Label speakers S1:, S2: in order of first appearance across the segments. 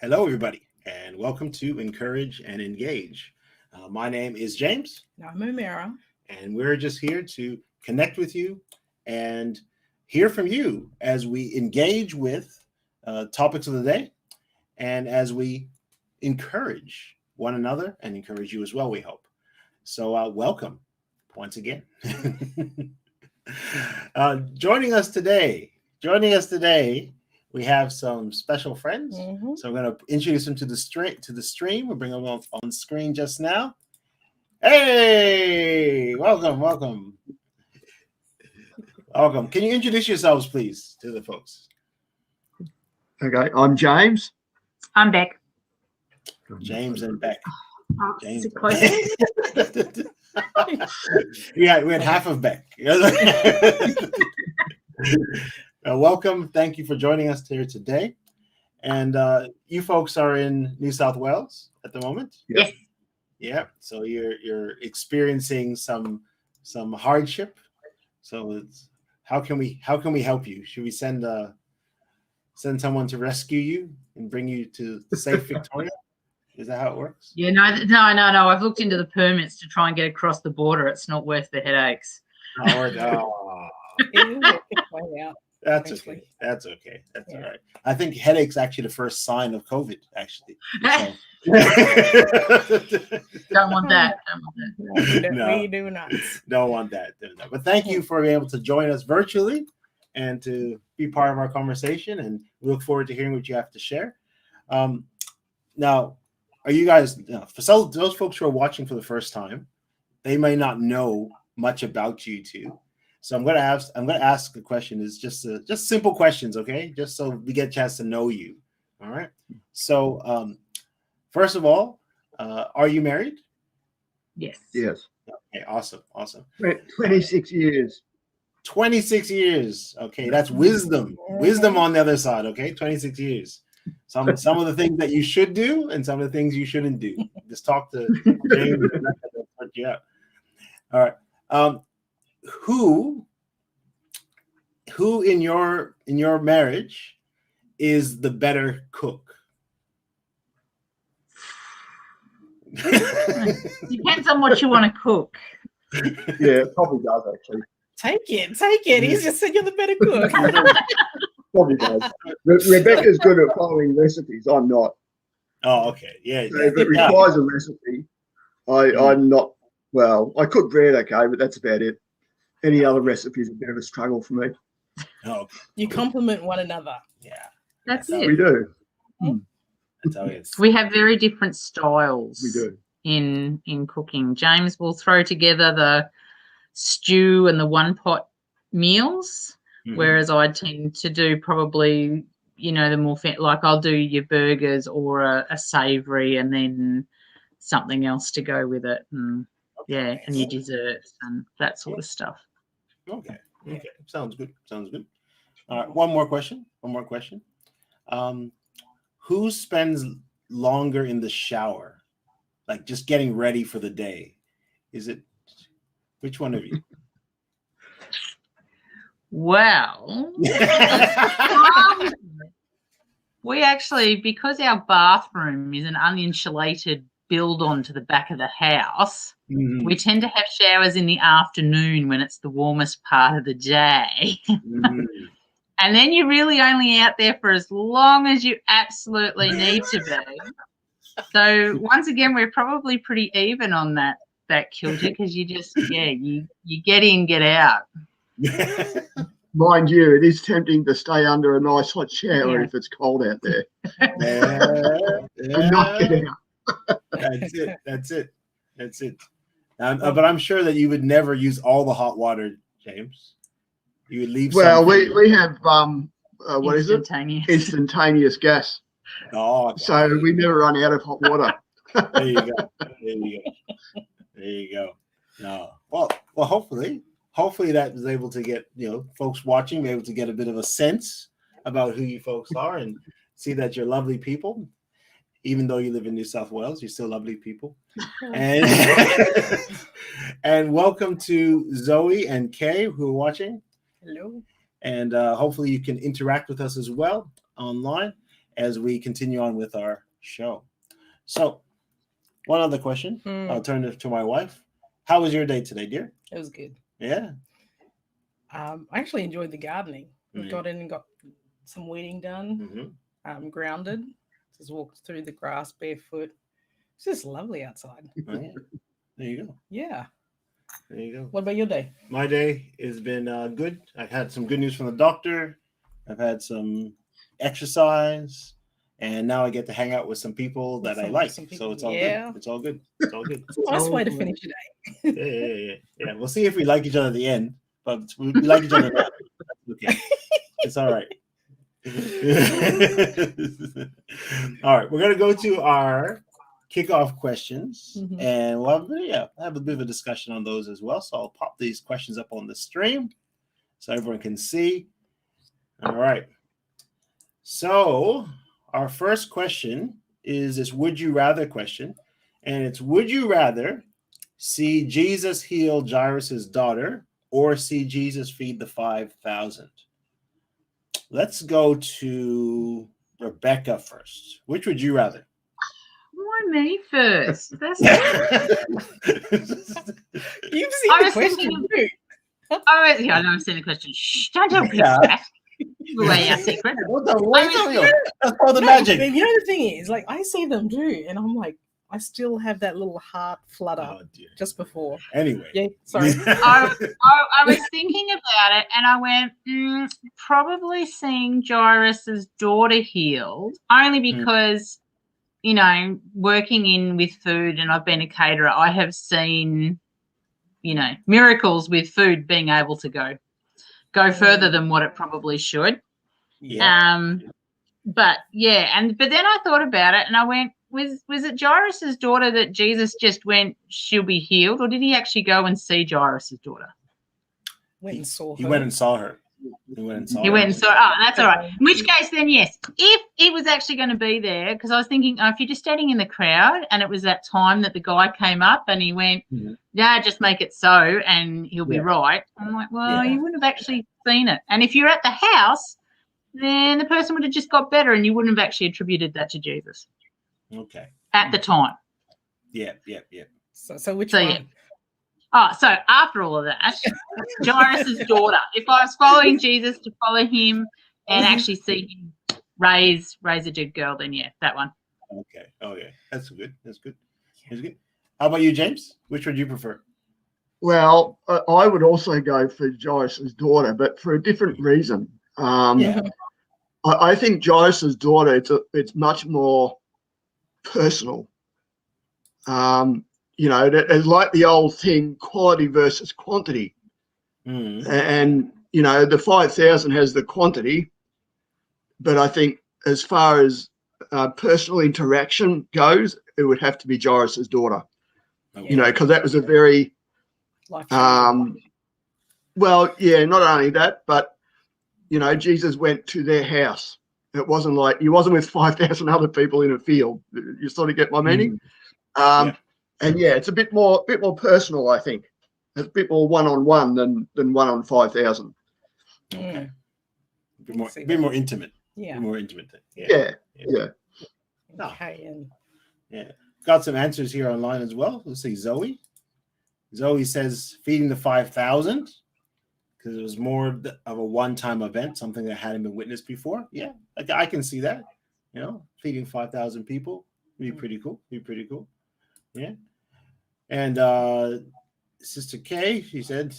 S1: Hello, everybody, and welcome to Encourage and Engage. My name is James,
S2: I'm Omera.
S1: and we're just here to connect with you and hear from you as we engage with topics of the day and as we encourage one another and encourage you as well, we hope. So, welcome once again. Joining us today, we have some special friends.
S2: Mm-hmm.
S1: So I'm going to introduce them to the stream. We'll bring them on screen just now. Hey, welcome. Can you introduce yourselves, please, to the folks?
S3: Okay, I'm James.
S4: I'm Beck.
S1: James and Beck. James.
S4: Close.
S1: we had half of Beck. Welcome. Thank you for joining us here today. And you folks are in New South Wales at the moment.
S4: Yes.
S1: Yeah. So you're experiencing some hardship. So how can we help you? Should we send someone to rescue you and bring you to safe Victoria? Is that how it works?
S4: Yeah, no. I've looked into the permits to try and get across the border. It's not worth the headaches.
S1: That's okay. That's all right. I think headache's actually the first sign of COVID, actually. So.
S4: Don't want that.
S2: No, we do not.
S1: Don't want that. But thank you for being able to join us virtually and to be part of our conversation. And we look forward to hearing what you have to share. Now, are you guys, for those folks who are watching for the first time, they may not know much about you two. So I'm going to ask the question is just simple questions, okay? Just so we get a chance to know you. All right. So first of all, are you married?
S4: Yes.
S3: Yes.
S1: Okay. Awesome.
S3: 26 years.
S1: 26 years. Okay, that's wisdom. Wisdom on the other side. Okay, 26 years. Some of the things that you should do and some of the things you shouldn't do. Just talk to James. Yeah. All right. Who in your marriage is the better cook?
S4: Depends on what you want to cook.
S3: Yeah, it probably does actually.
S2: Take it. He's just said you're the better cook.
S3: Probably does. Rebecca's good at following recipes. I'm not.
S1: Oh, okay. Yeah.
S3: So if it requires a recipe, I'm not. Well, I cook bread, okay, but that's about it. Any other recipe is a bit of a struggle for me.
S1: Oh, okay.
S2: You complement one another.
S1: Yeah.
S4: That's it.
S3: We do.
S1: That's how it is.
S4: We have very different styles.
S3: We do.
S4: In cooking. James will throw together the stew and the one pot meals, whereas I tend to do probably, the more like I'll do your burgers or a savoury and then something else to go with it, and your desserts and that sort of stuff.
S1: Okay. Sounds good. All right. One more question. Who spends longer in the shower, like just getting ready for the day? Is it which one of you?
S4: Well, we actually, because our bathroom is an uninsulated build onto the back of the house, we tend to have showers in the afternoon when it's the warmest part of the day. And then you're really only out there for as long as you absolutely need to be. So once again, we're probably pretty even on that kilter, because you just you get in, get out.
S3: Mind you, it is tempting to stay under a nice hot shower if it's cold out there. And not get out.
S1: That's it. But I'm sure that you would never use all the hot water, James. You would leave.
S3: Well, we have what is it?
S4: Instantaneous
S3: gas.
S1: Oh, okay.
S3: So we never run out of hot water.
S1: There you go. No. Well, hopefully that is able to get, folks watching be able to get a bit of a sense about who you folks are and see that you're lovely people. Even though you live in New South Wales, you're still lovely people. And and welcome to Zoe and Kay who are watching.
S2: Hello.
S1: And hopefully you can interact with us as well online. as we continue on with our show. So, one other question. I'll turn it to my wife. How was your day today, dear?
S2: It was good.
S1: Yeah.
S2: I actually enjoyed the gardening. We got in and got some weeding done. Grounded. Just walked through the grass barefoot. It's just lovely outside.
S1: Oh, yeah. There you go.
S2: Yeah.
S1: There you go.
S2: What about your day?
S1: My day has been good. I've had some good news from the doctor. I've had some exercise, and now I get to hang out with some people that I like. So it's all good. It's all good. It's all good.
S2: It's a nice way to finish your
S1: day. Yeah. We'll see if we like each other at the end, but we like each other now. Okay. It's all right. All right. We're going to go to our kickoff questions, and we'll have a bit of a discussion on those as well. So I'll pop these questions up on the stream so everyone can see. All right. So our first question is this would you rather question, and it's would you rather see Jesus heal Jairus' daughter or see Jesus feed the 5,000? Let's go to Rebecca first. Which would you rather?
S4: Why me first? That's
S2: You've seen the question too.
S4: I know I've seen the question. Shh, don't tell people that. Give away our secret.
S1: That's all the magic.
S2: You know the thing is, like, I see them too, and I'm like, I still have that little heart flutter just before.
S1: Anyway.
S2: Yeah, sorry.
S4: I was thinking about it, and I went, probably seeing Jairus' daughter healed, only because, you know, working in with food, and I've been a caterer, I have seen, you know, miracles with food being able to go further than what it probably should.
S1: Yeah.
S4: But then I thought about it, and I went, was it Jairus' daughter that Jesus just went, she'll be healed, or did he actually go and see Jairus' daughter?
S2: Went and saw her.
S1: He went and saw her.
S4: Oh, that's all right. In which case, then yes, if it was actually going to be there, because I was thinking, if you're just standing in the crowd and it was that time that the guy came up and he went, just make it so and he'll be right. I'm like, well, you wouldn't have actually seen it. And if you're at the house, then the person would have just got better and you wouldn't have actually attributed that to Jesus.
S1: Okay.
S4: At the time.
S1: Yeah.
S2: So which one?
S4: Yeah. Oh, so after all of that, Jairus' daughter. If I was following Jesus to follow him and actually see him raise a dead girl, then that one.
S1: Okay. That's good. How about you, James? Which would you prefer?
S3: Well, I would also go for Jairus' daughter, but for a different reason. I think Jairus' daughter, it's much more personal. You know, it's like the old thing, quality versus quantity. And, you know, the 5,000 has the quantity, but I think as far as personal interaction goes, it would have to be Jairus' daughter. Okay. You know, because that was a very, not only that, but, you know, Jesus went to their house. It wasn't like, he wasn't with 5,000 other people in a field. You sort of get my meaning? And it's a bit more personal, I think. It's a bit more one-on-one than one on 5,000.
S1: Okay. A bit more intimate.
S2: Yeah.
S1: More intimate.
S3: Yeah.
S2: Okay.
S1: Got some answers here online as well. Let's see, Zoe. Zoe says feeding the 5,000 because it was more of a one-time event, something that hadn't been witnessed before. Yeah, I can see that. You know, feeding 5,000 people would be pretty cool. Yeah. And Sister Kay, she said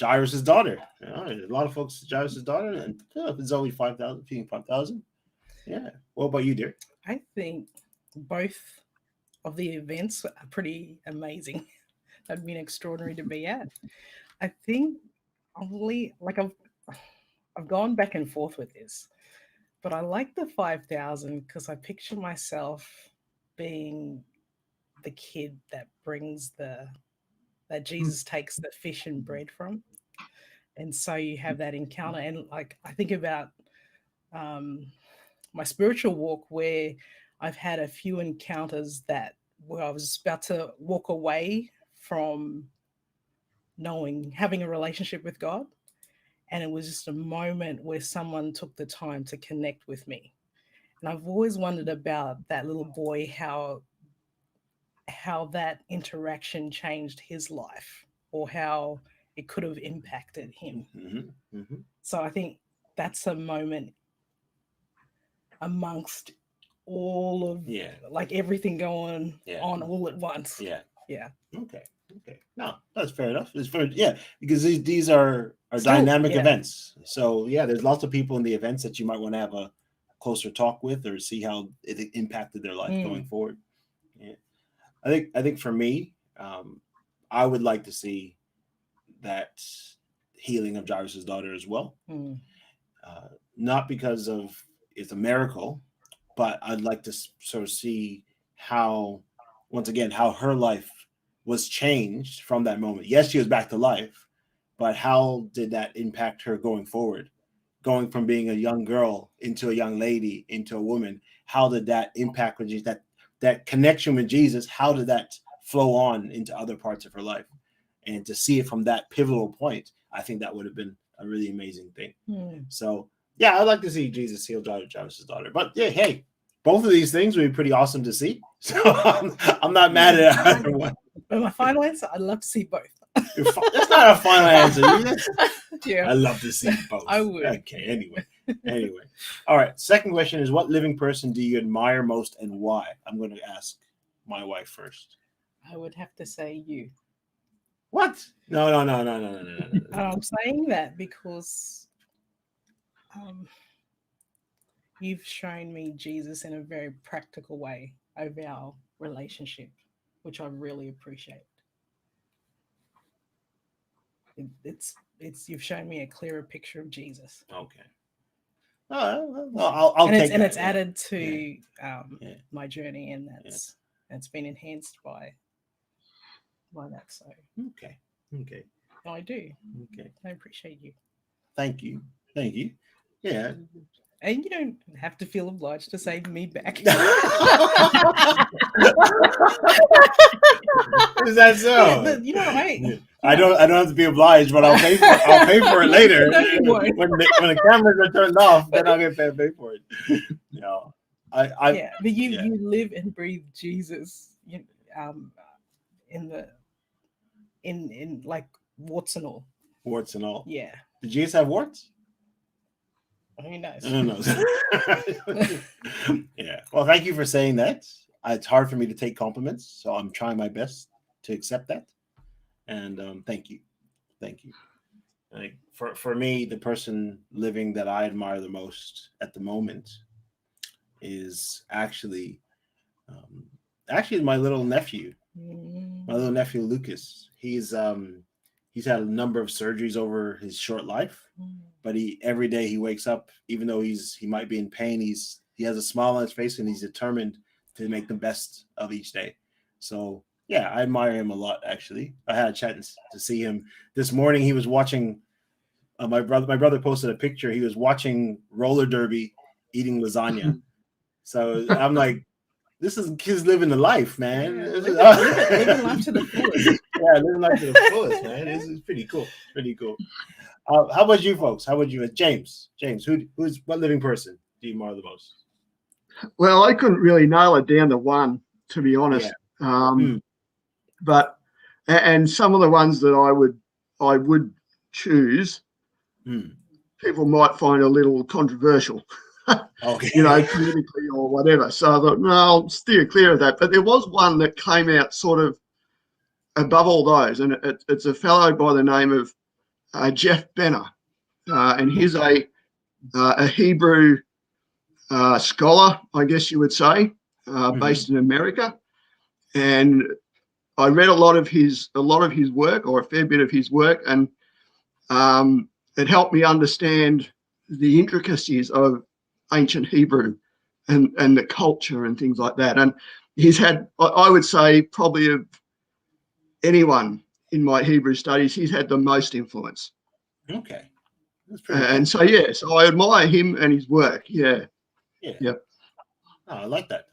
S1: Jairus' daughter. You know, a lot of folks, Jairus' daughter, and it's only 5,000, feeding 5,000. Yeah. What about you, dear?
S2: I think both of the events are pretty amazing. That'd been extraordinary to be at. I think I've gone back and forth with this, but I like the 5,000 because I picture myself being the kid that brings that Jesus takes the fish and bread from. And so you have that encounter. And like, I think about my spiritual walk where I've had a few encounters where I was about to walk away from having a relationship with God. And it was just a moment where someone took the time to connect with me. And I've always wondered about that little boy, how that interaction changed his life, or how it could have impacted him.
S1: Mm-hmm. Mm-hmm.
S2: So I think that's a moment amongst all of like everything going on all at once.
S1: Yeah.
S2: Yeah.
S1: Okay. No, that's fair enough. It's fair, because these are dynamic events. So there's lots of people in the events that you might want to have a closer talk with, or see how it impacted their life going forward. Yeah. I think for me, I would like to see that healing of Jairus' daughter as well. Not because of it's a miracle, but I'd like to sort of see how, once again, how her life was changed from that moment. Yes, she was back to life, but how did that impact her going forward? Going from being a young girl into a young lady into a woman, how did that impact with Jesus? That connection with Jesus, how did that flow on into other parts of her life? And to see it from that pivotal point, I think that would have been a really amazing thing. So, I'd like to see Jesus heal Jairus' daughter. But hey, both of these things would be pretty awesome to see. So I'm not mad at either one.
S2: But my final answer, I'd love to see both.
S1: That's not a final answer.
S2: Yeah,
S1: I love to see both.
S2: I would.
S1: Okay. Anyway. All right. Second question is, what living person do you admire most and why? I'm going to ask my wife first.
S2: I would have to say you.
S1: What? No.
S2: I'm saying that because you've shown me Jesus in a very practical way of our relationship, which I really appreciate. It's you've shown me a clearer picture of Jesus.
S1: Okay. Well, I'll take
S2: and
S1: that,
S2: it's added to my journey, and that's been enhanced by that. So
S1: okay.
S2: I do.
S1: Okay.
S2: I appreciate you.
S1: Thank you. Yeah.
S2: And you don't have to feel obliged to say me back.
S1: Is that so?
S2: You know,
S1: I don't have to be obliged, but I'll pay for it later.
S2: No, you won't.
S1: When the cameras are turned off, then I'll get paid for it. No,
S2: but you live and breathe Jesus. In like warts and all.
S1: Warts and all.
S2: Yeah.
S1: Did Jesus have warts?
S2: Who knows?
S1: Who knows? Yeah. Well, thank you for saying that. It's hard for me to take compliments, so I'm trying my best to accept that. And thank you. Like for me, the person living that I admire the most at the moment is actually my little nephew. My little nephew Lucas. He's had a number of surgeries over his short life, but every day he wakes up, even though he might be in pain, he has a smile on his face and he's determined to make the best of each day. So I admire him a lot. Actually, I had a chance to see him this morning. He was watching. My brother posted a picture. He was watching roller derby, eating lasagna. So I'm like, this is kids living the life, man.
S2: Living life to the fullest.
S1: Living life to the fullest, man. This is pretty cool. How about you folks? How about you, James? Who's what living person do you admire the most?
S3: Well, I couldn't really nail it down to one, to be honest. But and some of the ones that I would choose, people might find a little controversial.
S1: Okay.
S3: Politically or whatever. So I thought, no, I'll steer clear of that. But there was one that came out sort of above all those, and it's a fellow by the name of Jeff Benner, and he's a Hebrew scholar, I guess you would say, based in America. And I read a lot of his work, or a fair bit of his work, and it helped me understand the intricacies of ancient Hebrew and the culture and things like that. And he's had, I would say, probably of anyone in my Hebrew studies, he's had the most influence.
S1: Okay. That's
S3: pretty cool. And so, so I admire him and his work. Yeah.
S1: Oh, I like that.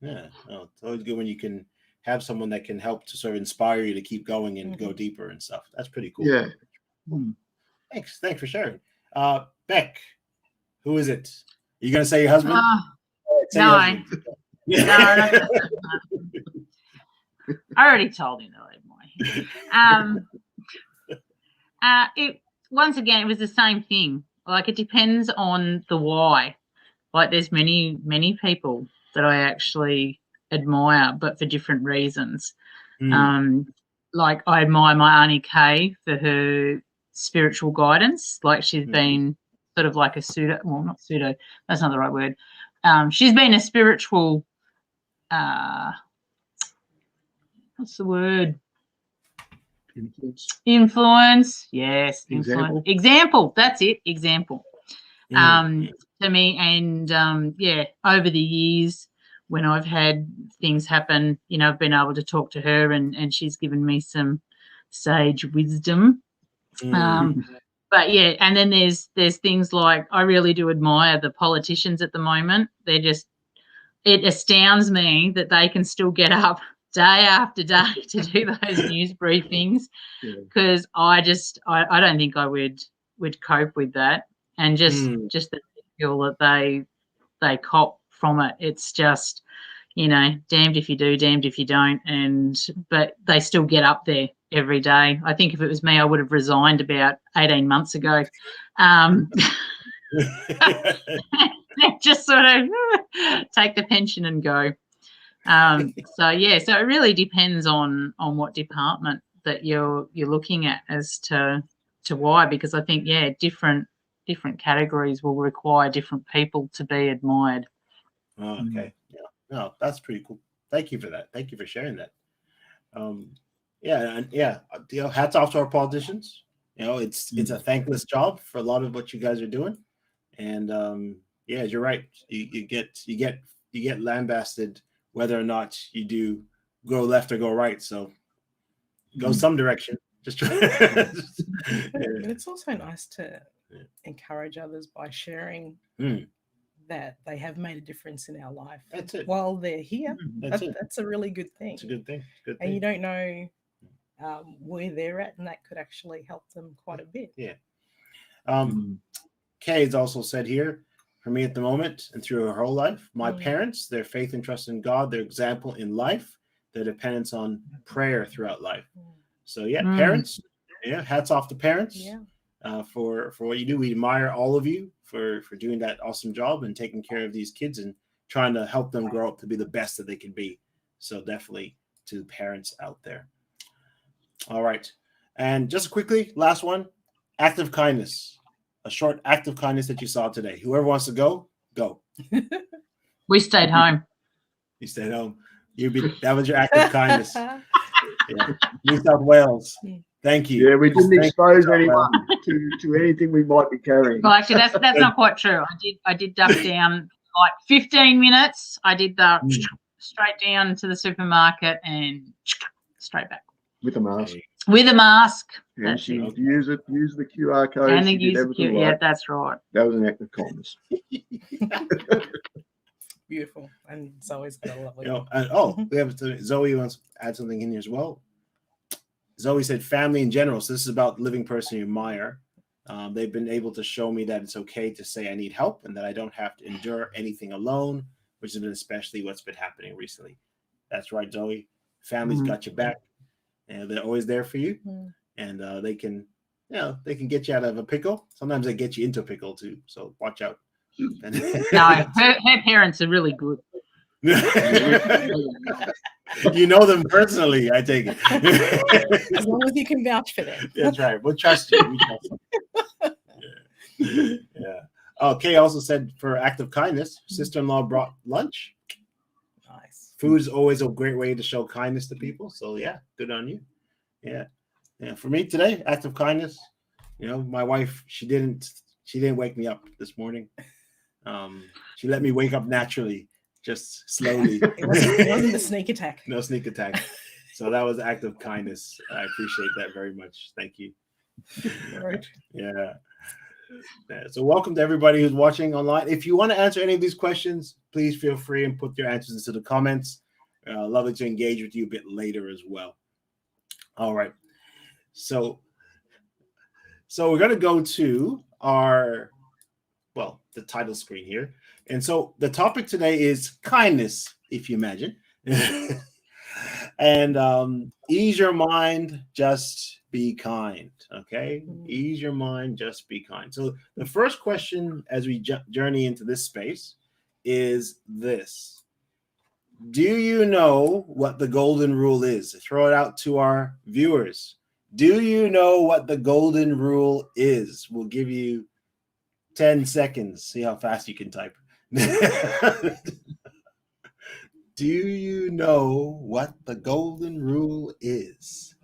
S1: Yeah. Oh, it's always good when you can have someone that can help to sort of inspire you to keep going and go deeper and stuff. That's pretty cool.
S3: Yeah.
S1: Thanks for sharing. Beck, who is it You gonna say your husband? Say
S4: no.
S1: your husband.
S4: No, not gonna say that. I already told him that I admire him. It once again, it was the same thing. Like, it depends on the why. Like, there's many people that I actually admire, but for different reasons. Like, I admire my Auntie Kay for her spiritual guidance. Like, she's been sort of like a pseudo, well, not pseudo, that's not the right word. She's been a spiritual, what's the word? Influence. Yes.
S3: Example.
S4: Example. That's it. Example. To me. And over the years, when I've had things happen, I've been able to talk to her, and she's given me some sage wisdom. But yeah, and then there's things like, I really do admire the politicians at the moment. It astounds me that they can still get up day after day to do those news briefings, because I don't think I would cope with that, and just the feel that they cop from it. It's just, damned if you do, damned if you don't, but they still get up there every day. I think if it was me, I would have resigned about 18 months ago. Just sort of take the pension and go. So it really depends on what department that you're looking at as to why, because I think different categories will require different people to be admired.
S1: Oh, okay. Yeah. No, that's pretty cool. Thank you for that. Thank you for sharing that. Hats off to our politicians. It's a thankless job for a lot of what you guys are doing, and you're right. You get lambasted whether or not you do go left or go right. So go some direction. Just try.
S2: But it's also nice to encourage others by sharing that they have made a difference in our life.
S1: That's it.
S2: While they're here, that's a really good thing.
S1: It's a good thing.
S2: And you don't know where they're at, and that could actually help them quite a bit.
S1: Yeah. Kay has also said here, for me at the moment and through her whole life, my parents, their faith and trust in God, their example in life, their dependence on prayer throughout life. So parents, hats off to parents for what you do. We admire all of you for doing that awesome job and taking care of these kids and trying to help them grow up to be the best that they can be. So definitely to the parents out there. All right. And just quickly, last one, act of kindness. A short act of kindness that you saw today. Whoever wants to go.
S4: We stayed home.
S1: You stayed home. That was your act of kindness. New South Wales. Thank you.
S3: Yeah, we didn't expose anyone to anything we might be carrying.
S4: Well, actually, that's not quite true. I did duck down like 15 minutes. I did that straight down to the supermarket and straight back.
S3: With a mask.
S4: With a mask.
S3: And she use the QR code.
S4: And then use the QR. Yeah, that's right.
S3: That was an act of kindness.
S2: Beautiful. And Zoe's got a lovely.
S1: We have Zoe wants to add something in here as well. Zoe said family in general. So this is about the living person you admire. They've been able to show me that it's okay to say I need help and that I don't have to endure anything alone, which has been especially what's been happening recently. That's right, Zoe. Family's got your back. And they're always there for you, and they can get you out of a pickle. Sometimes they get you into a pickle too. So watch out.
S4: No, her parents are really good.
S1: You know them personally, I take it.
S2: As long as you can vouch for them.
S1: That's right. We'll trust you. Yeah. Oh, Kay also said for act of kindness, sister-in-law brought lunch.
S2: Nice.
S1: Food is always a great way to show kindness to people. So good on you. Yeah. For me today, act of kindness. My wife, she didn't wake me up this morning. She let me wake up naturally, just slowly.
S2: It wasn't a sneak attack.
S1: No sneak attack. So that was act of kindness. I appreciate that very much. Thank you.
S2: Right.
S1: Yeah. So welcome to everybody who's watching online. If you want to answer any of these questions, please feel free and put your answers into the comments. Lovely to engage with you a bit later as well. All right. So we're going to go to the title screen here. And so the topic today is kindness, if you imagine. And ease your mind, just be kind. Okay, ease your mind, just be kind. So the first question as we journey into this space is this: do you know what the golden rule is? Throw it out to our viewers. Do you know what the golden rule is? We'll give you 10 seconds. See how fast you can type. Do you know what the golden rule is?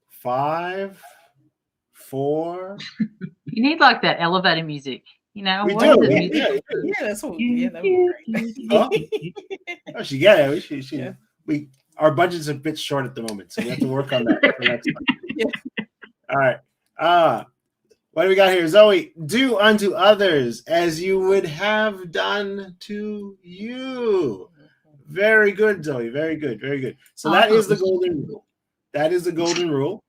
S1: Five, four.
S4: You need like that elevator music, you know.
S1: We
S4: what
S1: do.
S4: is it?
S1: Yeah.
S2: That's what. Yeah, that would be great.
S1: Oh, she got it. Our budget's a bit short at the moment, so we have to work on that for next time.
S2: Yeah.
S1: All right. What do we got here? Zoe, do unto others as you would have done to you. Very good, Zoe. Very good. Very good. So that is the golden rule. That is the golden rule.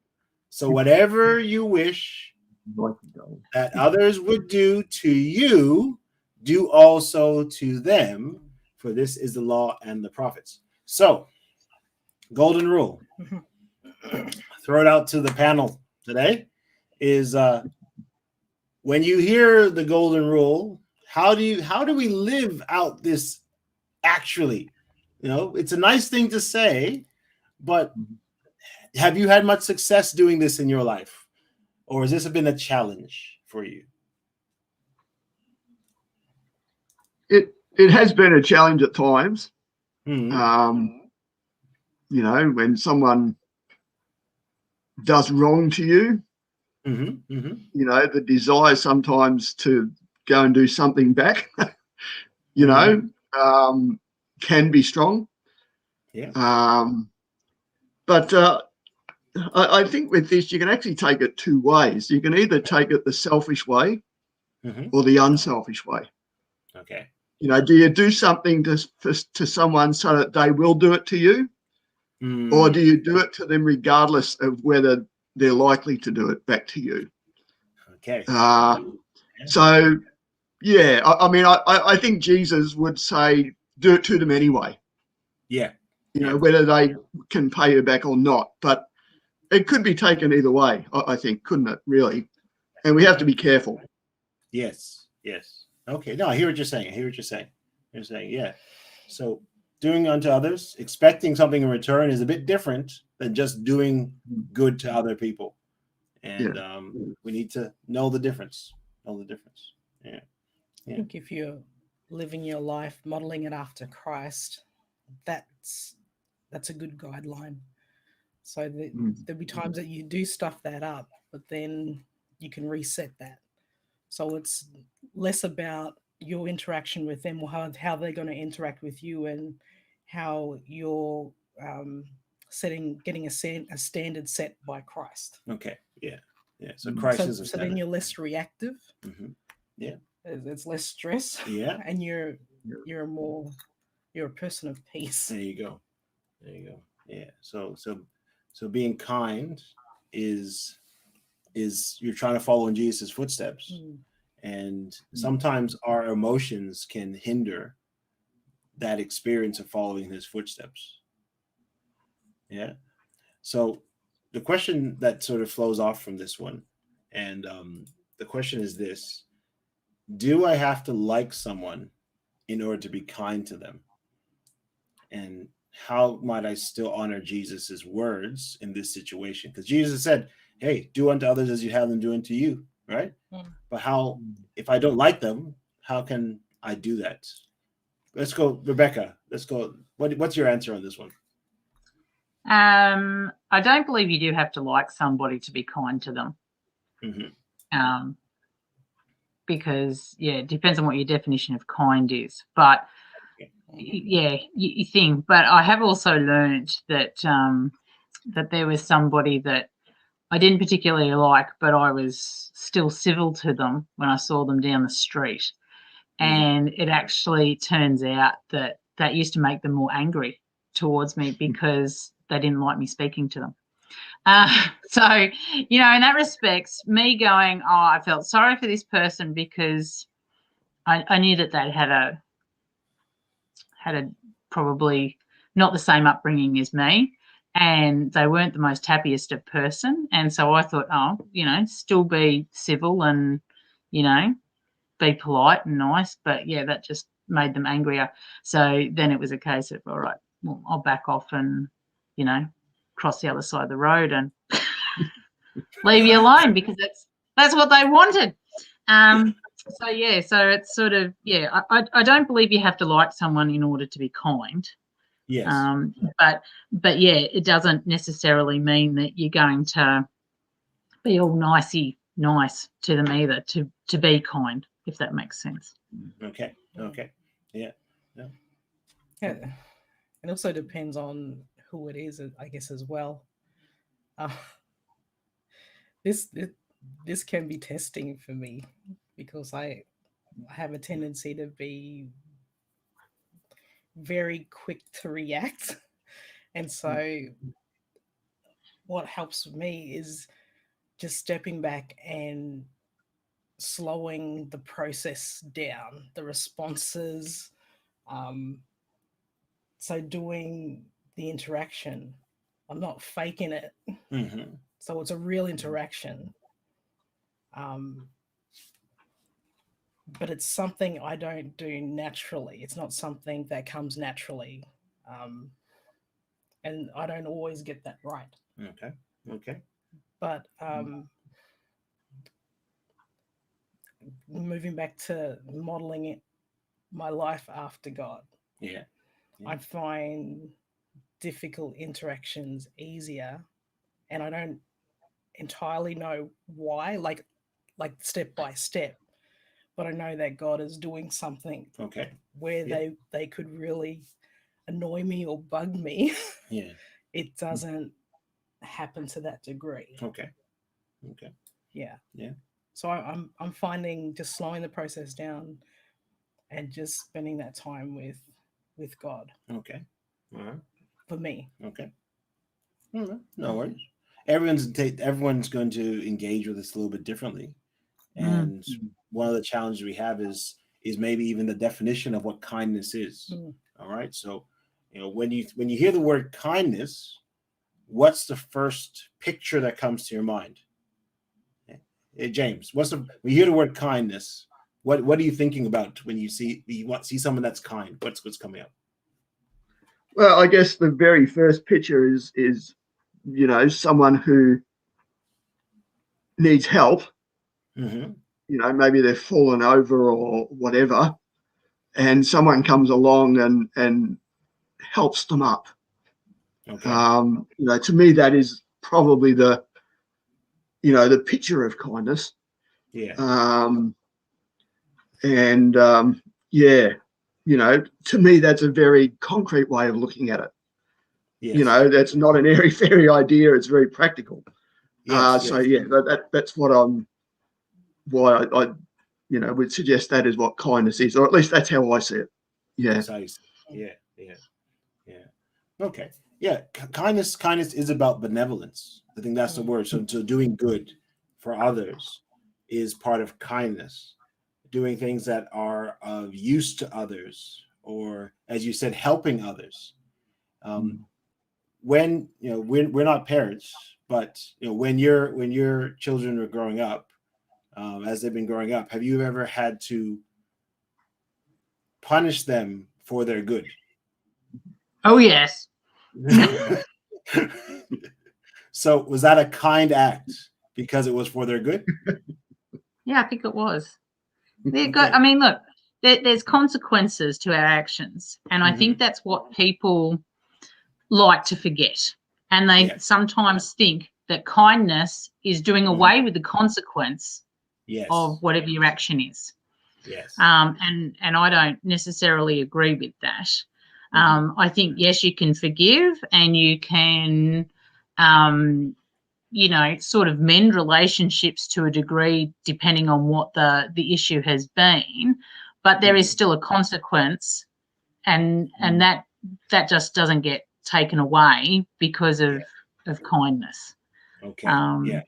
S1: So whatever you wish that others would do to you, do also to them, for this is the law and the prophets. So, golden rule. Throw it out to the panel today is when you hear the golden rule, how do we live out this actually? You know, it's a nice thing to say, but have you had much success doing this in your life? Or has this been a challenge for you?
S3: It has been a challenge at times.
S1: Mm-hmm.
S3: You know, when someone does wrong to you, you know, the desire sometimes to go and do something back, you know, can be strong.
S1: Yeah.
S3: But I think with this, you can actually take it two ways. You can either take it the selfish way or the unselfish way.
S1: Okay.
S3: You know, do you do something to someone so that they will do it to you? Or do you do it to them regardless of whether they're likely to do it back to you?
S1: Okay.
S3: So, yeah, I mean, I think Jesus would say, do it to them anyway.
S1: Yeah.
S3: You know, whether they can pay you back or not. But it could be taken either way, I think, couldn't it, really? And we have to be careful.
S1: Yes. Okay. No, I hear what you're saying. You're saying, yeah. So doing unto others, expecting something in return is a bit different than just doing good to other people. And we need to know the difference. Yeah.
S2: I think if you're living your life, modeling it after Christ, that's a good guideline. So there'll be times that you do stuff that up, but then you can reset that. So it's less about your interaction with them or how they're going to interact with you, and how you're getting a standard set by Christ.
S1: Okay. Yeah. So Christ is a
S2: so then you're less reactive.
S1: Yeah.
S2: It's less stress.
S1: Yeah.
S2: And you're a person of peace.
S1: There you go. Yeah. So being kind is you're trying to follow in Jesus' footsteps. And sometimes our emotions can hinder that experience of following his footsteps. Yeah. So the question that sort of flows off from this one, and the question is this: do I have to like someone in order to be kind to them? And how might I still honor Jesus's words in this situation? Because Jesus said, hey, do unto others as you have them do unto you, right? But how, if I don't like them, how can I do that? Let's go, Rebecca. Let's go. What's your answer on this one?
S4: I don't believe you do have to like somebody to be kind to them. Because, it depends on what your definition of kind is. But, you think. But I have also learned that that there was somebody that I didn't particularly like, but I was still civil to them when I saw them down the street. And it actually turns out that used to make them more angry towards me because they didn't like me speaking to them. So, you know, in that respect, me going, oh, I felt sorry for this person because I knew that they had a probably not the same upbringing as me, and they weren't the most happiest of person. And so I thought, oh, you know, still be civil and, you know, be polite and nice. But yeah, that just made them angrier. So then it was a case of, all right, well, I'll back off and, you know, cross the other side of the road and leave you alone, because that's what they wanted. So yeah, so it's sort of, yeah, I don't believe you have to like someone in order to be kind.
S1: Yes.
S4: But yeah, it doesn't necessarily mean that you're going to be all nice to them either, to be kind, if that makes sense.
S1: Okay. Yeah.
S2: It also depends on who it is, I guess, as well. This can be testing for me, because I have a tendency to be very quick to react. And so what helps me is just stepping back and slowing the process down, the responses. So doing the interaction, I'm not faking it.
S1: Mm-hmm.
S2: So it's a real interaction. But it's something I don't do naturally. It's not something that comes naturally. And I don't always get that right.
S1: Okay.
S2: But moving back to modeling it, my life after God,
S1: Yeah.
S2: I find difficult interactions easier, and I don't entirely know why, like step by step, but I know that God is doing something.
S1: Okay.
S2: Where they could really annoy me or bug me.
S1: Yeah.
S2: It doesn't happen to that degree.
S1: Okay.
S2: Yeah.
S1: Yeah.
S2: So I'm finding just slowing the process down and just spending that time with God.
S1: Okay. All right.
S2: For me.
S1: Okay. All right. No worries. Everyone's going to engage with this a little bit differently, and one of the challenges we have is maybe even the definition of what kindness is. All right. So, you know, when you hear the word kindness, what's the first picture that comes to your mind? Hey, James, when you hear the word kindness, what are you thinking about when you see someone that's kind? What's coming up?
S3: Well, I guess the very first picture is you know, someone who needs help.
S1: Mm-hmm.
S3: You know, maybe they've fallen over or whatever, and someone comes along and helps them up.
S1: Okay.
S3: You know, to me, that is probably the picture of kindness.
S1: Yeah.
S3: Yeah, you know, to me, that's a very concrete way of looking at it.
S1: Yes.
S3: You know, that's not an airy-fairy idea. It's very practical.
S1: Yes.
S3: So yeah, that's what why I you know, would suggest that is what kindness is, or at least that's how I see it. Yeah.
S1: That's how you see it. Yeah. Okay. Yeah. Kindness is about benevolence. I think that's the word. So doing good for others is part of kindness. Doing things that are of use to others, or as you said, helping others. When you know we're not parents, but you know when your children are growing up, as they've been growing up, have you ever had to punish them for their good?
S4: Oh yes.
S1: So was that a kind act because it was for their good?
S4: Yeah, I think it was.
S1: Okay.
S4: I mean, look, there's consequences to our actions, and I think that's what people like to forget. And they sometimes think that kindness is doing away with the consequence of whatever your action is.
S1: Yes.
S4: And I don't necessarily agree with that. I think, yes, you can forgive and you can, you know, sort of mend relationships to a degree depending on what the issue has been, but there is still a consequence, and that just doesn't get taken away because of of kindness.
S1: Okay.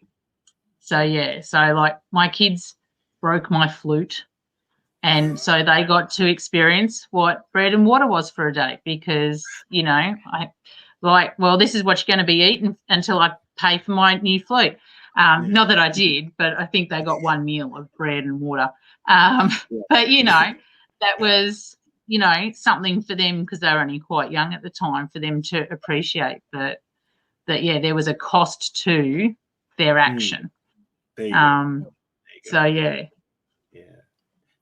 S4: So like my kids broke my flute, and so they got to experience what bread and water was for a day, because this is what you're going to be eating until I pay for my new flute. Not that I did, but I think they got one meal of bread and water. But that was something for them, because they were only quite young at the time, for them to appreciate that there was a cost to their action.
S1: There you go.
S4: So yeah.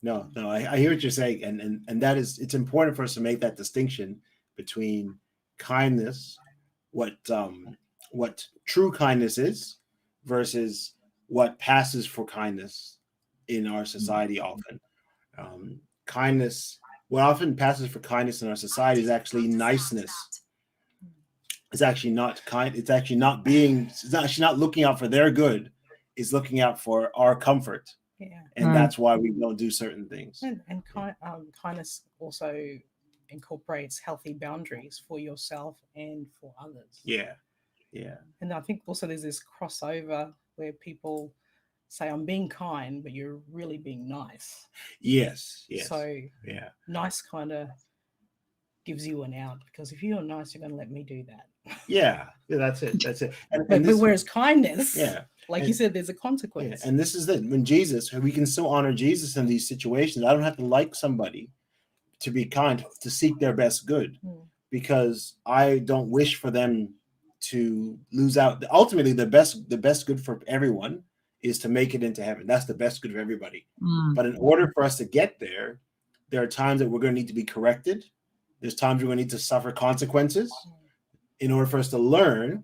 S1: No, I hear what you're saying, and that is, it's important for us to make that distinction between kindness, what true kindness is, versus what passes for kindness in our society. Often, kindness, what often passes for kindness in our society is actually niceness. It's actually not kind. It's actually not looking out for their good. It's looking out for our comfort.
S2: Yeah.
S1: And that's why we don't do certain things.
S2: And kindness also incorporates healthy boundaries for yourself and for others.
S1: Yeah.
S2: And I think also there's this crossover where people say, I'm being kind, but you're really being nice.
S1: Yes.
S2: So nice kind of gives you an out, because if you're nice, you're going to let me do that.
S1: Yeah, that's it.
S2: But whereas kindness, like you said, there's a consequence.
S1: And this is it. When Jesus, we can still honor Jesus in these situations. I don't have to like somebody to be kind, to seek their best good, because I don't wish for them to lose out. Ultimately, the best good for everyone is to make it into heaven. That's the best good for everybody. But in order for us to get there, there are times that we're going to need to be corrected. There's times we're going to need to suffer consequences in order for us to learn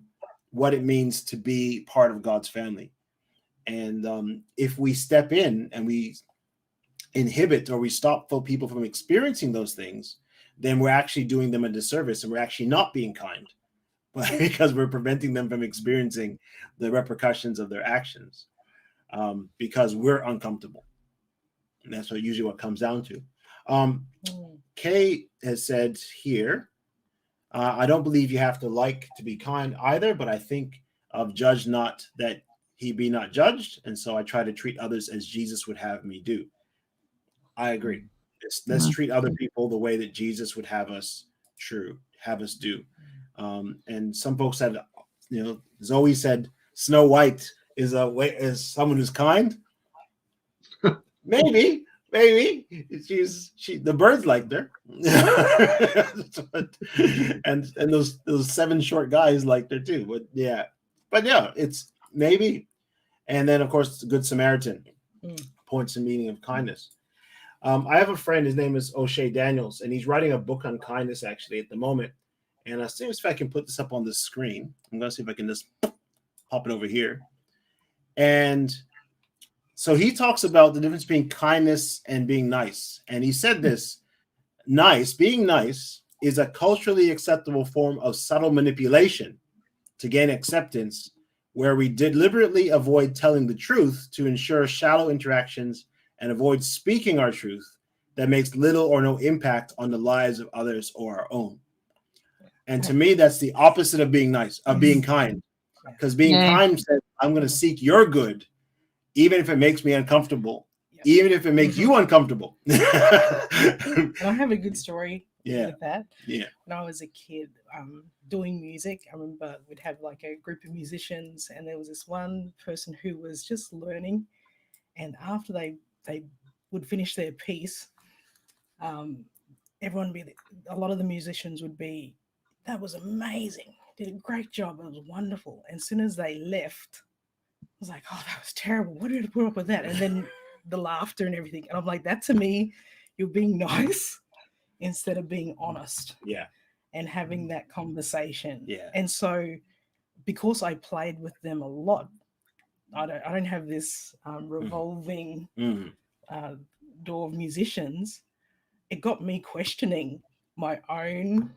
S1: what it means to be part of God's family. And if we step in and we inhibit or we stop people from experiencing those things, then we're actually doing them a disservice, and we're actually not being kind, because we're preventing them from experiencing the repercussions of their actions, because we're uncomfortable. And that's usually what comes down to. Kay has said here, I don't believe you have to like to be kind either, but I think of judge not that he be not judged. And so I try to treat others as Jesus would have me do. I agree. Let's treat other people the way that Jesus would have us do. And some folks said, Zoe said Snow White is someone who's kind. Maybe the birds liked her. and those 7 short guys liked her too. But it's maybe. And then of course the Good Samaritan points and meaning of kindness. I have a friend, his name is O'Shea Daniels, and he's writing a book on kindness actually at the moment. And I'll see if I can put this up on the screen. I'm going to see if I can just pop it over here. And so he talks about the difference between kindness and being nice. And he said this, being nice is a culturally acceptable form of subtle manipulation to gain acceptance, where we deliberately avoid telling the truth to ensure shallow interactions and avoid speaking our truth that makes little or no impact on the lives of others or our own. And to me, that's the opposite of being nice, of being kind. Because being kind says, I'm going to seek your good, even if it makes me uncomfortable, even if it makes you uncomfortable.
S2: And I have a good story with that.
S1: Yeah.
S2: When I was a kid doing music, I remember we'd have like a group of musicians, and there was this one person who was just learning. And after they would finish their piece, a lot of the musicians would be, that was amazing. Did a great job. It was wonderful. And as soon as they left, I was like, oh, that was terrible. What did I put up with that? And then the laughter and everything. And I'm like, that to me, you're being nice instead of being honest.
S1: Yeah.
S2: And having that conversation.
S1: Yeah.
S2: And so because I played with them a lot, I don't have this revolving door of musicians. It got me questioning my own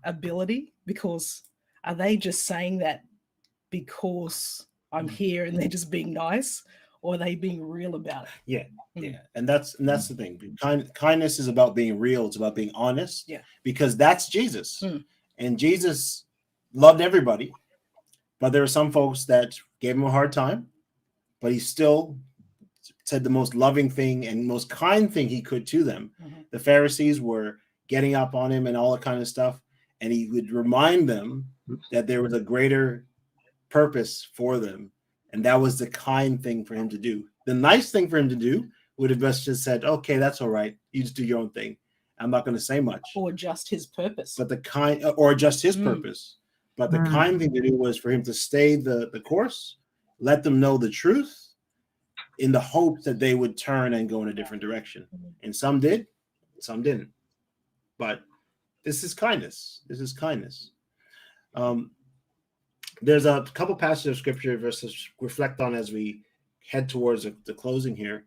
S2: ability, because are they just saying that because I'm here and they're just being nice, or are they being real about it?
S1: Yeah. And that's the thing. Kindness is about being real. It's about being honest.
S2: Yeah.
S1: Because that's Jesus. And Jesus loved everybody, But there were some folks that gave him a hard time, but he still said the most loving thing and most kind thing he could to them.
S2: Mhm.
S1: The Pharisees were getting up on him and all that kind of stuff, and he would remind them that there was a greater purpose for them, and that was the kind thing for him to do. The nice thing for him to do would have just said, okay, that's all right, you just do your own thing, I'm not going to say much.
S2: Or just his purpose.
S1: But the kind, or just his purpose, but the kind thing to do was for him to stay the course, let them know the truth, in the hope that they would turn and go in a different direction. And some did, some didn't. But this is kindness. This is kindness. There's a couple passages of scripture verses reflect on as we head towards the closing here.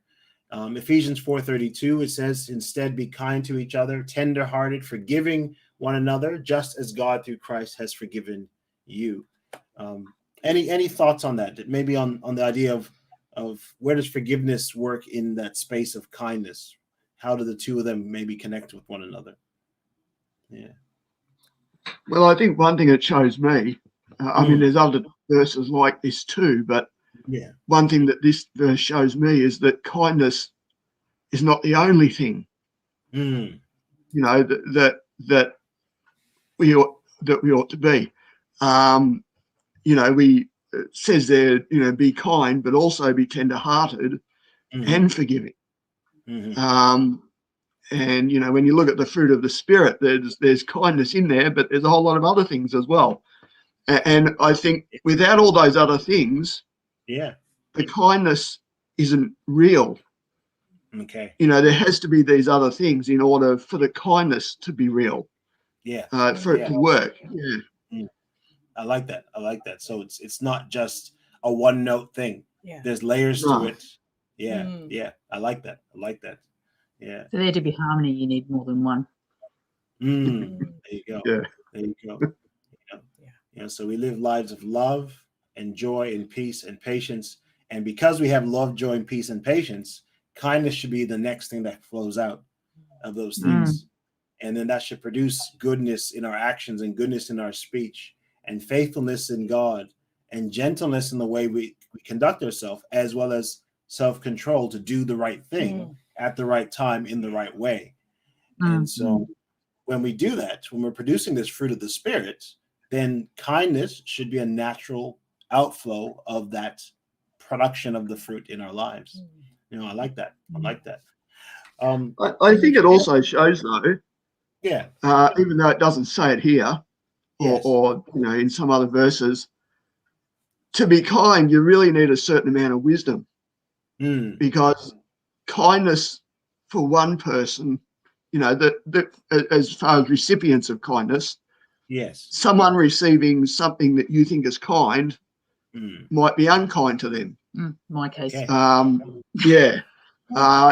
S1: Ephesians 4:32, it says, instead be kind to each other, tender-hearted, forgiving one another, just as God through Christ has forgiven you. Any thoughts on that? Maybe on the idea of where does forgiveness work in that space of kindness? How do the two of them maybe connect with one another? Yeah.
S3: Well, I think one thing it shows me, I mean, there's other verses like this too, but
S1: yeah,
S3: one thing that this verse shows me is that kindness is not the only thing, you know, that we ought to be. You know, it says there, you know, be kind, but also be tender-hearted and forgiving. And, you know, when you look at the fruit of the Spirit, there's kindness in there, but there's a whole lot of other things as well. And I think without all those other things, the kindness isn't real.
S1: Okay.
S3: You know, there has to be these other things in order for the kindness to be real.
S1: Yeah.
S3: For it to work. Yeah.
S1: I like that. I like that. So it's not just a one note thing.
S2: Yeah.
S1: There's layers to it. Yeah. Yeah. I like that. I like that. Yeah.
S4: For there to be harmony, you need more than one.
S1: There you go.
S3: Yeah.
S1: There you go. So we live lives of love and joy and peace and patience. And because we have love, joy, and peace and patience, kindness should be the next thing that flows out of those things. And then that should produce goodness in our actions and goodness in our speech and faithfulness in God and gentleness in the way we conduct ourselves, as well as self-control to do the right thing at the right time in the right way. And so when we do that, when we're producing this fruit of the Spirit, then kindness should be a natural outflow of that production of the fruit in our lives. You know, I like that. I like that.
S3: I think it also shows, though, even though it doesn't say it here, or you know, in some other verses, to be kind, you really need a certain amount of wisdom, because kindness for one person, you know, that as far as recipients of kindness, someone receiving something that you think is kind might be unkind to them.
S4: My case.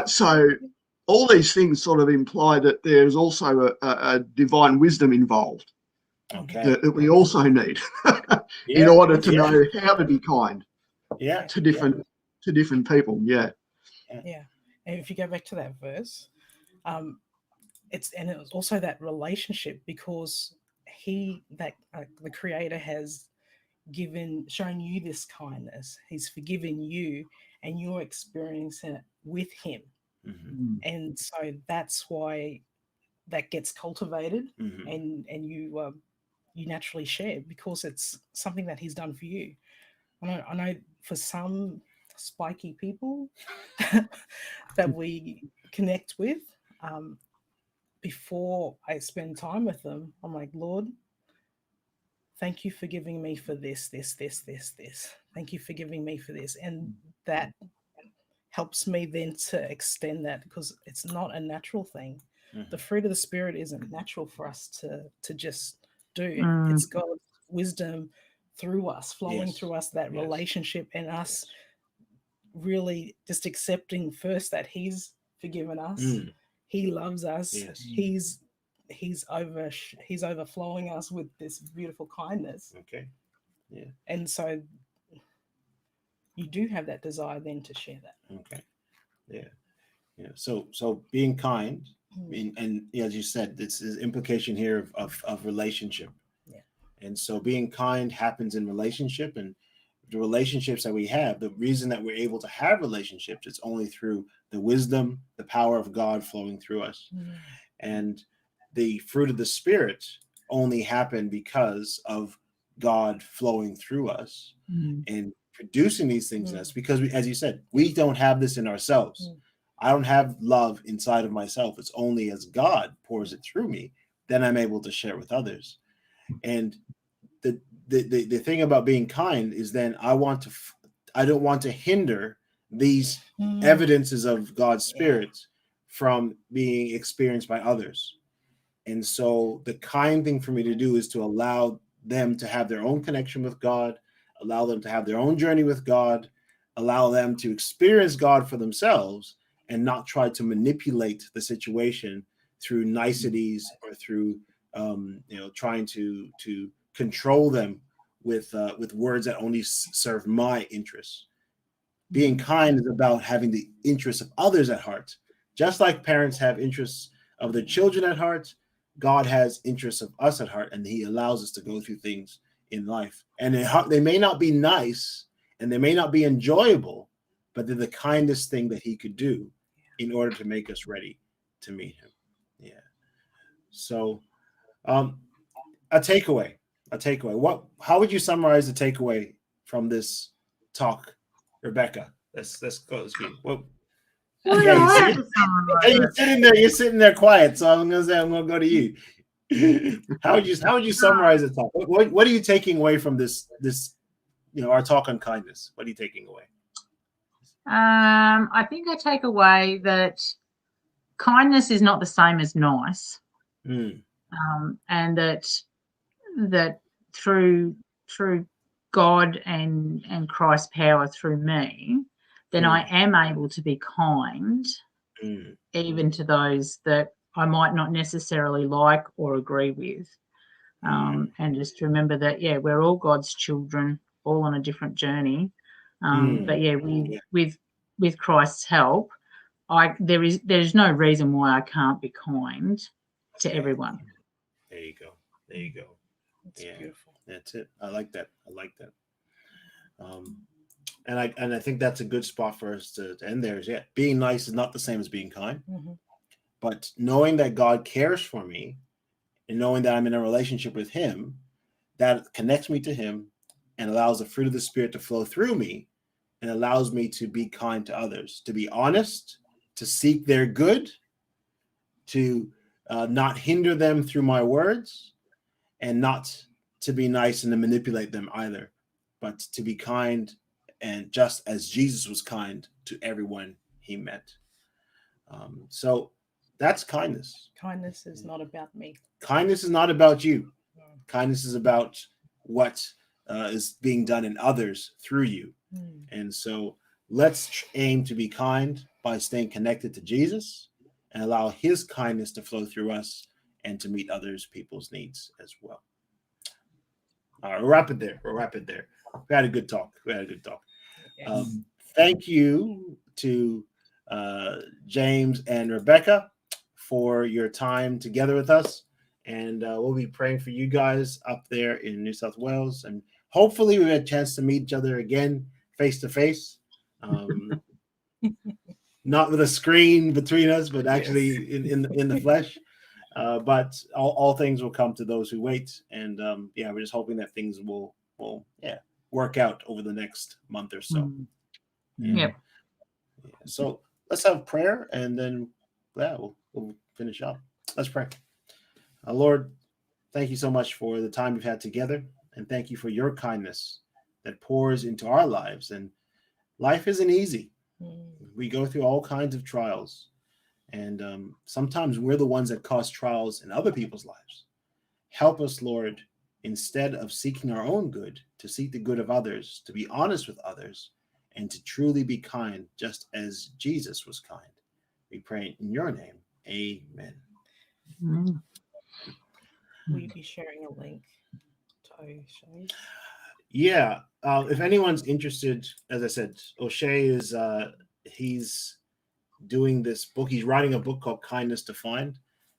S3: So all these things sort of imply that there's also a divine wisdom involved that we also need in order to know how to be kind to different people. Yeah.
S2: And if you go back to that verse, it was also that relationship, because the Creator has shown you this kindness. He's forgiven you, and you're experiencing it with him. And so that's why that gets cultivated, and you naturally share, because it's something that he's done for you. I know for some spiky people that we connect with, before I spend time with them, I'm like, Lord, thank you for giving me for this. Thank you for giving me for this. And that helps me then to extend that, because it's not a natural thing. The fruit of the Spirit isn't natural for us to just do. It's God's wisdom through us, flowing through us, that relationship, and us really just accepting first that he's forgiven us. He loves us. He's overflowing us with this beautiful kindness. And so you do have that desire then to share that.
S1: So being kind, and as you said, this is implication here of relationship. And so being kind happens in relationship, and the relationships that we have, the reason that we're able to have relationships, it's only through the wisdom, the power of God flowing through us. And the fruit of the Spirit only happen because of God flowing through us and producing these things in us, because we, as you said, we don't have this in ourselves. I don't have love inside of myself. It's only as God pours it through me, then I'm able to share with others. And the thing about being kind is then I don't want to hinder these evidences of God's Spirit from being experienced by others. And so the kind thing for me to do is to allow them to have their own connection with God, allow them to have their own journey with God, allow them to experience God for themselves, and not try to manipulate the situation through niceties or through trying to control them with words that only serve my interests. Being kind is about having the interests of others at heart. Just like parents have interests of their children at heart, God has interests of us at heart, and he allows us to go through things in life. And they may not be nice and they may not be enjoyable, but they're the kindest thing that he could do in order to make us ready to meet him. Yeah. So a takeaway. How would you summarize the takeaway from this talk, Rebecca? Let's go. Well, yeah, you're sitting there quiet. So I'm gonna go to you. How would you summarize the talk? What are you taking away from this our talk on kindness? What are you taking away?
S4: I think I take away that kindness is not the same as nice, and that through God and Christ's power through me, then I am able to be kind, even to those that I might not necessarily like or agree with. And just remember that, we're all God's children, all on a different journey. But with Christ's help, there's no reason why I can't be kind to everyone.
S1: There you go.
S2: That's beautiful.
S1: That's it. I like that. And I think that's a good spot for us to end there. Is being nice is not the same as being kind, but knowing that God cares for me and knowing that I'm in a relationship with him, that connects me to him and allows the fruit of the Spirit to flow through me and allows me to be kind to others, to be honest, to seek their good, to not hinder them through my words, and not to be nice and to manipulate them either, but to be kind, and just as Jesus was kind to everyone he met. So that's kindness.
S2: Kindness is not about me.
S1: Kindness is not about you. Kindness is about what is being done in others through you. And so let's aim to be kind by staying connected to Jesus and allow his kindness to flow through us and to meet people's needs as well. All right, we'll wrap it there. We had a good talk. Yes. Thank you to James and Rebecca for your time together with us. And we'll be praying for you guys up there in New South Wales. And hopefully we get a chance to meet each other again face to face. Not with a screen between us, but actually in the flesh. But all things will come to those who wait. And we're just hoping that things will work out over the next month or so. So let's have prayer, and then we'll finish up. Let's pray. Lord, thank you so much for the time we've had together, and thank you for your kindness that pours into our lives. And life isn't easy. We go through all kinds of trials, and sometimes we're the ones that cause trials in other people's lives. Help us, Lord, instead of seeking our own good, to seek the good of others, to be honest with others, and to truly be kind, just as Jesus was kind. We pray in your name. Amen.
S2: Will you be sharing a link to O'Shea?
S1: Yeah. If anyone's interested, as I said, O'Shea is he's doing this book. He's writing a book called Kindness Defined.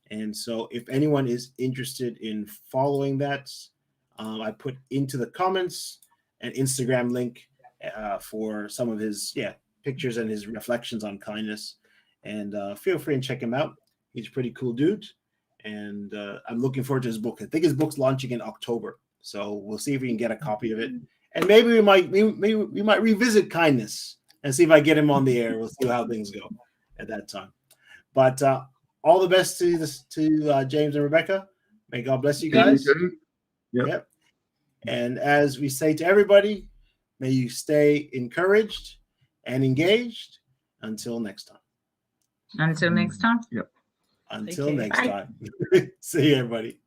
S1: And so if anyone is interested in following that, I put into the comments an Instagram link for some of his pictures and his reflections on kindness. And feel free and check him out. He's a pretty cool dude. And I'm looking forward to his book. I think his book's launching in October. So we'll see if we can get a copy of it. And maybe we might revisit kindness and see if I get him on the air. We'll see how things go at that time. But all the best to James and Rebecca. May God bless you guys. Yep. And as we say to everybody, may you stay encouraged and engaged until next time.
S4: Until next time.
S3: Yep.
S1: Until next time. See you, everybody.